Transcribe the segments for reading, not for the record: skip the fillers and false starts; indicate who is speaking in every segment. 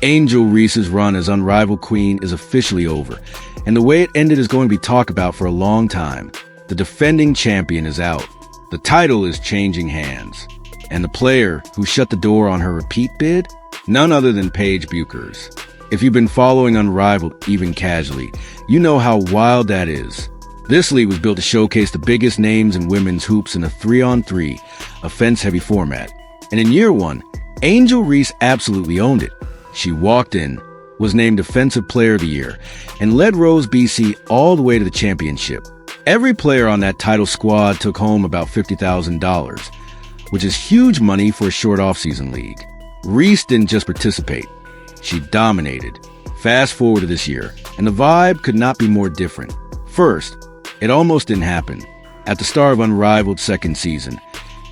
Speaker 1: Angel Reese's run as Unrivaled Queen is officially over, and the way it ended is going to be talked about for a long time. The defending champion is out. The title is changing hands. And the player who shut the door on her repeat bid? None other than Paige Bueckers. If you've been following Unrivaled even casually, you know how wild that is. This league was built to showcase the biggest names in women's hoops in a 3-on-3, offense-heavy format. And in year one, Angel Reese absolutely owned it. She walked in, was named Defensive Player of the Year, and led Rose BC all the way to the championship. Every player on that title squad took home about $50,000, which is huge money for a short off-season league. Reese didn't just participate, she dominated. Fast forward to this year, and the vibe could not be more different. First, it almost didn't happen. At the start of Unrivaled's second season,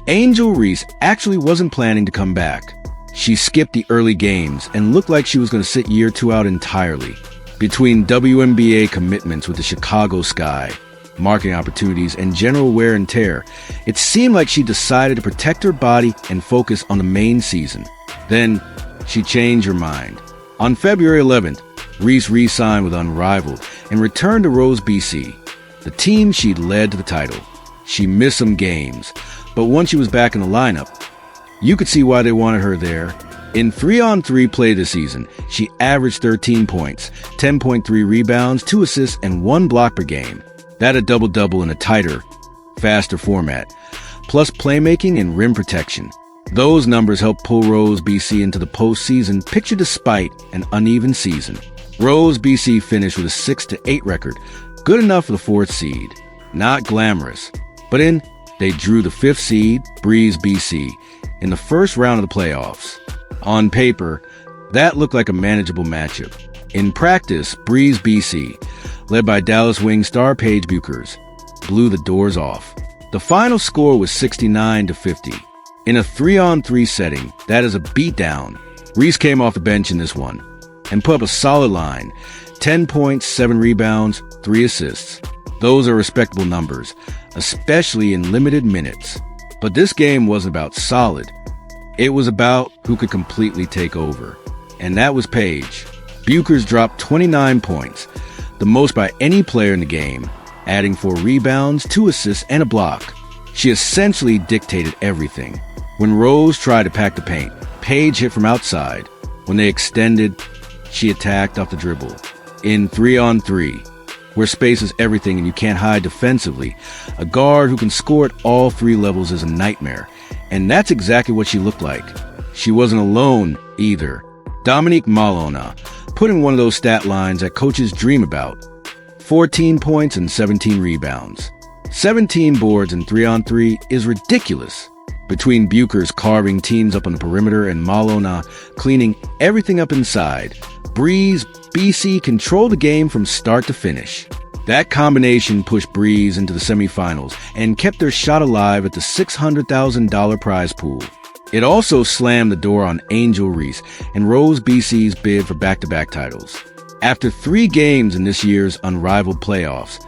Speaker 1: Angel Reese actually wasn't planning to come back. She skipped the early games and looked like she was going to sit year two out entirely. Between WNBA commitments with the Chicago Sky, marketing opportunities, and general wear and tear, it seemed like she decided to protect her body and focus on the main season. Then, she changed her mind. On February 11th, Reese re-signed with Unrivaled and returned to Rose BC, the team she'd led to the title. She missed some games, but once she was back in the lineup, you could see why they wanted her there. In 3-on-3 play this season, she averaged 13 points, 10.3 rebounds, 2 assists, and 1 block per game. That a double-double in a tighter, faster format, plus playmaking and rim protection. Those numbers helped pull Rose BC into the postseason picture despite an uneven season. Rose BC finished with a 6-8 record, good enough for the 4th seed. Not glamorous, but they drew the 5th seed, Breeze BC, in the first round of the playoffs. On paper, that looked like a manageable matchup. In practice, Breeze BC, led by Dallas wing star Paige Bueckers, blew the doors off. The final score was 69-50. In a 3-on-3 setting, that is a beatdown. Reese came off the bench in this one and put up a solid line, 10 points, 7 rebounds, 3 assists. Those are respectable numbers, especially in limited minutes. But this game wasn't about solid. It was about who could completely take over. And that was Paige. Bueckers dropped 29 points, the most by any player in the game, adding 4 rebounds, 2 assists, and a block. She essentially dictated everything. When Rose tried to pack the paint, Paige hit from outside. When they extended, she attacked off the dribble. In 3-on-3, where space is everything and you can't hide defensively, a guard who can score at all 3 levels is a nightmare. And that's exactly what she looked like. She wasn't alone, either. Dominique Malona put in one of those stat lines that coaches dream about. 14 points and 17 rebounds. 17 boards in 3-on-3 is ridiculous. Between Bueckers carving teams up on the perimeter and Malona cleaning everything up inside, Breeze BC controlled the game from start to finish. That combination pushed Breeze into the semifinals and kept their shot alive at the $600,000 prize pool. It also slammed the door on Angel Reese and Rose BC's bid for back-to-back titles. After 3 games in this year's Unrivaled playoffs,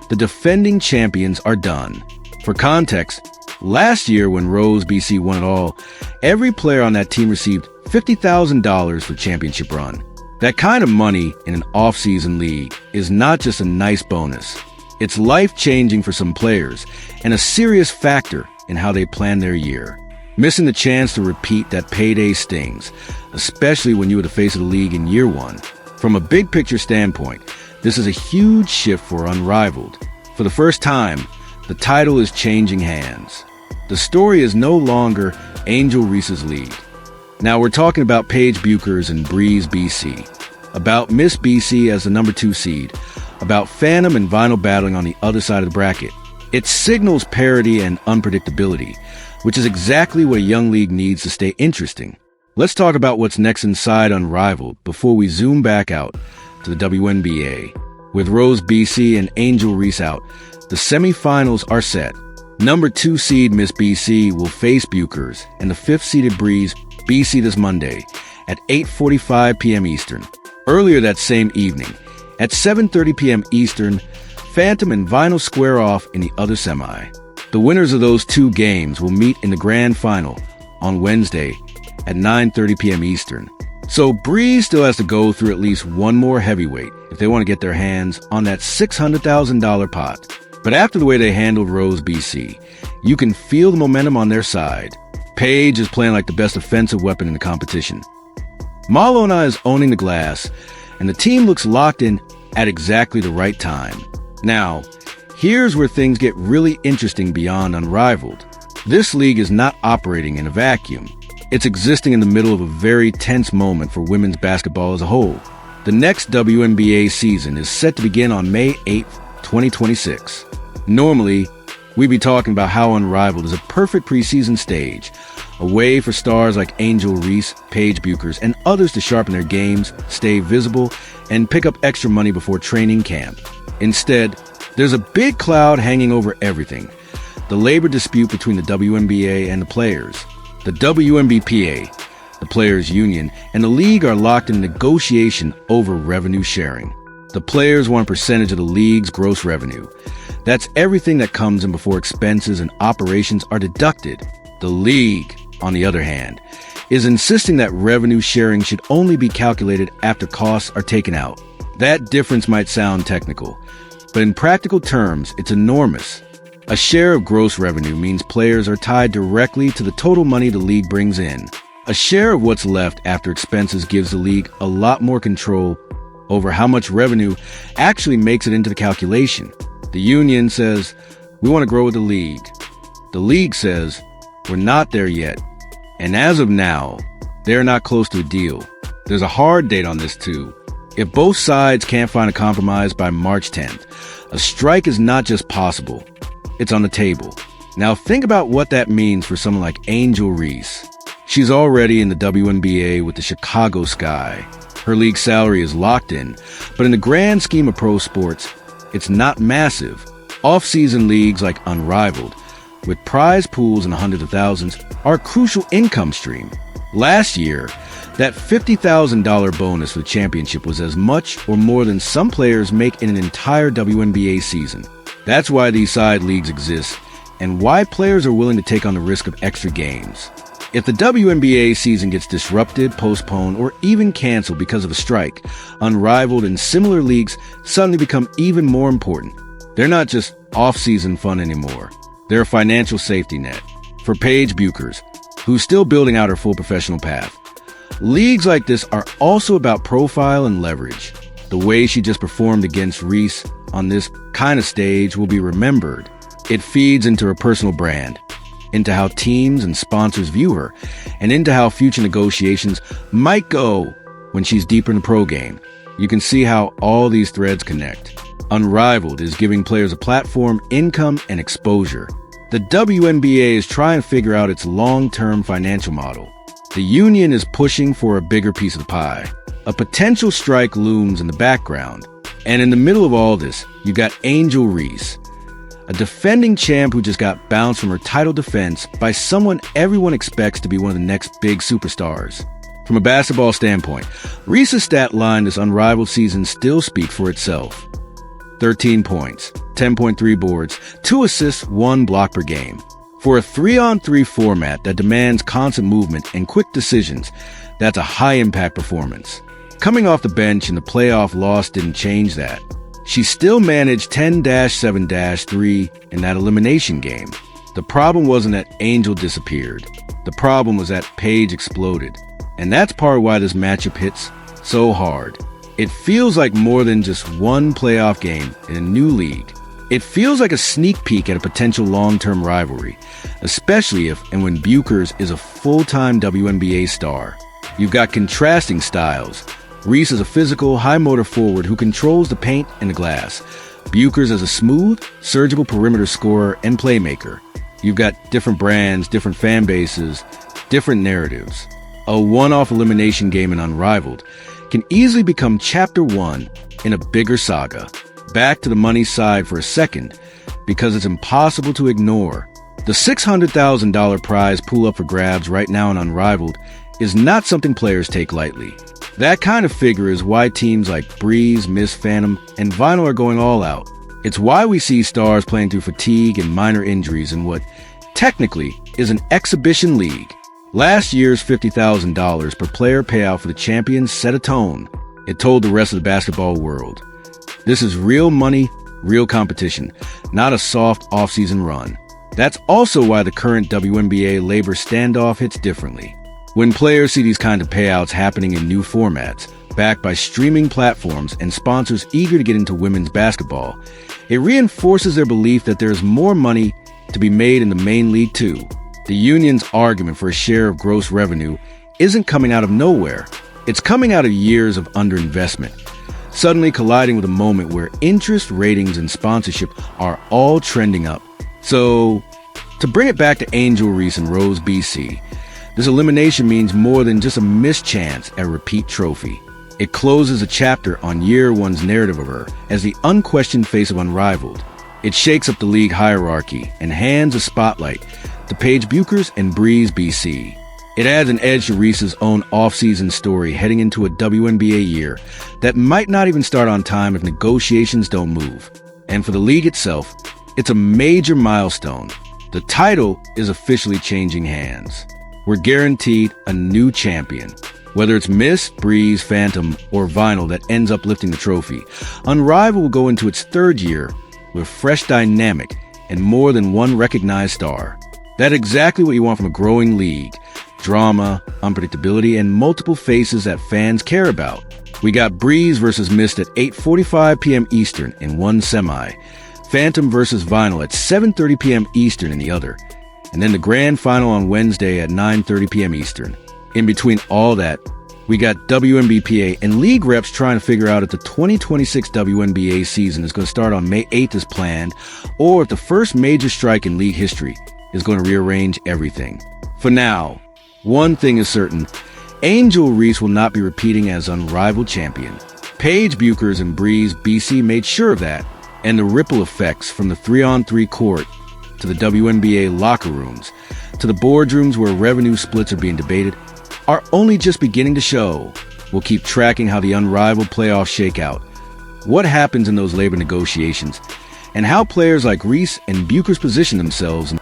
Speaker 1: the defending champions are done. For context, last year when Rose BC won it all, every player on that team received $50,000 for championship run. That kind of money in an off-season league is not just a nice bonus. It's life-changing for some players and a serious factor in how they plan their year. Missing the chance to repeat that payday stings, especially when you were the face of the league in year one. From a big-picture standpoint, this is a huge shift for Unrivaled. For the first time, the title is changing hands. The story is no longer Angel Reese's lead. Now we're talking about Paige Bueckers and Breeze BC, about Miss BC as the number 2 seed, about Phantom and Vinyl battling on the other side of the bracket. It signals parity and unpredictability, which is exactly what a young league needs to stay interesting. Let's talk about what's next inside Unrivaled before we zoom back out to the WNBA. With Rose BC and Angel Reese out, the semifinals are set. Number 2 seed Miss BC will face Bueckers and the 5th-seeded Breeze BC this Monday at 8:45 p.m. Eastern. Earlier that same evening, at 7:30 p.m. Eastern, Phantom and Vinyl square off in the other semi. The winners of those 2 games will meet in the grand final on Wednesday at 9:30 p.m. Eastern. So Breeze still has to go through at least one more heavyweight if they want to get their hands on that $600,000 pot. But after the way they handled Rose BC, you can feel the momentum on their side. Paige is playing like the best offensive weapon in the competition. Malona is owning the glass, and the team looks locked in at exactly the right time. Now, here's where things get really interesting beyond Unrivaled. This league is not operating in a vacuum. It's existing in the middle of a very tense moment for women's basketball as a whole. The next WNBA season is set to begin on May 8th, 2026. Normally, we'd be talking about how Unrivaled is a perfect preseason stage, a way for stars like Angel Reese, Paige Bueckers, and others to sharpen their games, stay visible, and pick up extra money before training camp. Instead, there's a big cloud hanging over everything: the labor dispute between the WNBA and the players. The WNBPA, the players' union, and the league are locked in negotiation over revenue sharing. The players want a percentage of the league's gross revenue. That's everything that comes in before expenses and operations are deducted. The league, on the other hand, is insisting that revenue sharing should only be calculated after costs are taken out. That difference might sound technical, but in practical terms, it's enormous. A share of gross revenue means players are tied directly to the total money the league brings in. A share of what's left after expenses gives the league a lot more control over how much revenue actually makes it into the calculation. The union says, we want to grow with the league. The league says, we're not there yet. And as of now, they're not close to a deal. There's a hard date on this too. If both sides can't find a compromise by March 10th, a strike is not just possible, it's on the table. Now think about what that means for someone like Angel Reese. She's already in the WNBA with the Chicago Sky. Her league salary is locked in, but in the grand scheme of pro sports, it's not massive. Off-season leagues like Unrivaled, with prize pools in the hundreds of thousands, are a crucial income stream. Last year, that $50,000 bonus for the championship was as much or more than some players make in an entire WNBA season. That's why these side leagues exist, and why players are willing to take on the risk of extra games. If the WNBA season gets disrupted, postponed, or even canceled because of a strike, Unrivaled and similar leagues suddenly become even more important. They're not just off-season fun anymore. They're a financial safety net. For Paige Bueckers, who's still building out her full professional path, leagues like this are also about profile and leverage. The way she just performed against Reese on this kind of stage will be remembered. It feeds into her personal brand, into how teams and sponsors view her, and into how future negotiations might go when she's deeper in the pro game. You can see how all these threads connect. Unrivaled is giving players a platform, income, and exposure. The WNBA is trying to figure out its long-term financial model. The union is pushing for a bigger piece of the pie. A potential strike looms in the background. And in the middle of all this, you got Angel Reese, a defending champ who just got bounced from her title defense by someone everyone expects to be one of the next big superstars. From a basketball standpoint, Reese's stat line this Unrivaled season still speak for itself. 13 points, 10.3 boards, 2 assists, 1 block per game. For a 3-on-3 format that demands constant movement and quick decisions, that's a high-impact performance. Coming off the bench in the playoff loss didn't change that. She still managed 10-7-3 in that elimination game. The problem wasn't that Angel disappeared. The problem was that Paige exploded. And that's part of why this matchup hits so hard. It feels like more than just one playoff game in a new league. It feels like a sneak peek at a potential long-term rivalry, especially if and when Bueckers is a full-time WNBA star. You've got contrasting styles. Reese is a physical, high-motor forward who controls the paint and the glass. Bueckers is a smooth, surgical perimeter scorer and playmaker. You've got different brands, different fan bases, different narratives. A one-off elimination game in Unrivaled can easily become chapter 1 in a bigger saga. Back to the money side for a second, because it's impossible to ignore. The $600,000 prize pool up for grabs right now in Unrivaled is not something players take lightly. That kind of figure is why teams like Breeze, Miss Phantom, and Vinyl are going all out. It's why we see stars playing through fatigue and minor injuries in what, technically, is an exhibition league. Last year's $50,000 per player payout for the champions set a tone. It told the rest of the basketball world. This is real money, real competition, not a soft off-season run. That's also why the current WNBA labor standoff hits differently. When players see these kinds of payouts happening in new formats, backed by streaming platforms and sponsors eager to get into women's basketball, it reinforces their belief that there's more money to be made in the main league too. The union's argument for a share of gross revenue isn't coming out of nowhere. It's coming out of years of underinvestment, suddenly colliding with a moment where interest, ratings, and sponsorship are all trending up. So, to bring it back to Angel Reese and Rose, BC, this elimination means more than just a missed chance at a repeat trophy. It closes a chapter on year one's narrative of her as the unquestioned face of Unrivaled. It shakes up the league hierarchy and hands a spotlight to Paige Bueckers and Reese, BC. It adds an edge to Reese's own off-season story heading into a WNBA year that might not even start on time if negotiations don't move. And for the league itself, it's a major milestone. The title is officially changing hands. We're guaranteed a new champion. Whether it's Miss, Breeze, Phantom, or Vinyl that ends up lifting the trophy, Unrivaled will go into its third year with fresh dynamic and more than one recognized star. That's exactly what you want from a growing league. Drama, unpredictability, and multiple faces that fans care about. We got Breeze versus Mist at 8:45 p.m. Eastern in one semi, Phantom versus Vinyl at 7:30 p.m. Eastern in the other, and then the grand final on Wednesday at 9:30 p.m. Eastern. In between all that, we got WNBPA and league reps trying to figure out if the 2026 WNBA season is going to start on May 8th as planned, or if the first major strike in league history is going to rearrange everything. For now, one thing is certain, Angel Reese will not be repeating as Unrivaled champion. Paige Bueckers and Breeze, BC made sure of that, and the ripple effects from the 3-on-3 court to the WNBA locker rooms to the boardrooms where revenue splits are being debated are only just beginning to show. We'll keep tracking how the Unrivaled playoffs shake out, what happens in those labor negotiations, and how players like Reese and Bueckers position themselves